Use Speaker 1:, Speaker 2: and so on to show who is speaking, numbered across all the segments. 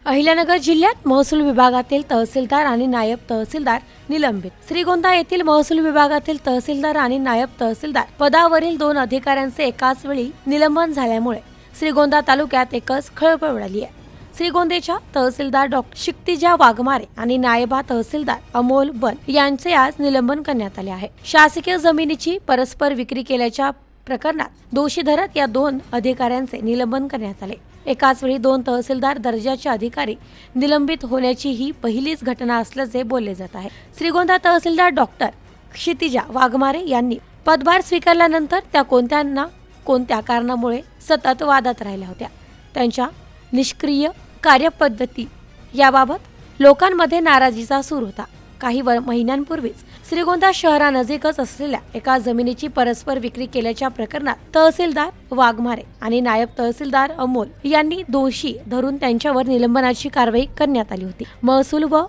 Speaker 1: अहिल्यानगर जिल्ह्यात महसूल विभागातील तहसीलदार आणि नायब तहसीलदार निलंबित। श्रीगोंदा येथील महसूल विभागातील तहसीलदार आणि नायब तहसीलदार पदावरील 2 अधिकाऱ्यांचे एकाच वेळी निलंबन झाल्यामुळे श्रीगोंदा तालुक्यात एकच खळबळ उडाली आहे। श्रीगोंदेच्या तहसीलदार डॉक्टर क्षितिजा वाघमारे आणि नायबा तहसीलदार अमोल बन यांचे आज निलंबन करण्यात आले आहे। शासकीय जमिनीची परस्पर विक्री केल्याच्या प्रकरणात दोषी धरत या 2 अधिकाऱ्यांचे निलंबन करण्यात आले। एकाच वेळी 2 तहसीलदार दर्जाचे अधिकारी निलंबित होण्याची ही पहिलीच घटना असल्याचे बोलले जात आहे। श्रीगोंदा तहसीलदार डॉक्टर क्षितिजा वाघमारे यांनी पदभार स्वीकारल्यानंतर त्या कोणत्या कारणामुळे सतत वादात राहिल्या होत्या। त्यांच्या निष्क्रिय कार्यपद्धती याबाबत लोकांमध्ये नाराजीचा सूर होता। काही महिन्यांपूर्वीच श्रीगोंदा शहरानजीकच असलेल्या एका जमिनीची परस्पर विक्री केल्याच्या प्रकरणात तहसीलदार वाघमारे आणि नायब तहसीलदार अमोल यांनी दोषी धरून त्यांच्यावर निलंबनाची कारवाई करण्यात आली होती। महसूल व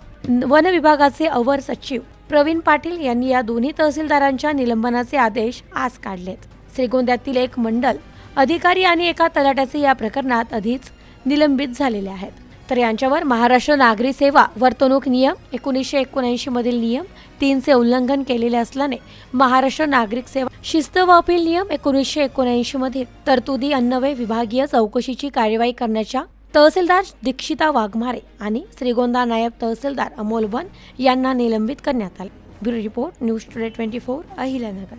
Speaker 1: वन विभागाचे अवर सचिव प्रवीण पाटील यांनी या दोन्ही तहसीलदारांच्या निलंबनाचे आदेश आज काढलेत। श्रीगोंद्यातील एक मंडल अधिकारी आणि एका तलाट्याचे या प्रकरणात आधीच निलंबित झालेले आहेत, तर यांच्यावर महाराष्ट्र नागरी सेवा वर्तणूक नियम 1979 मधील नियम 3 चे उल्लंघन केलेले असल्याने महाराष्ट्र नागरिक सेवा शिस्त व अपील नियम 1979 मधील तरतुदी अन्वये विभागीय चौकशीची कार्यवाही करण्याच्या तहसीलदार दीक्षिता वाघमारे आणि श्रीगोंदा नायब तहसीलदार अमोल बन यांना निलंबित करण्यात आले। Bureau report news today 24 Ahilyanagar.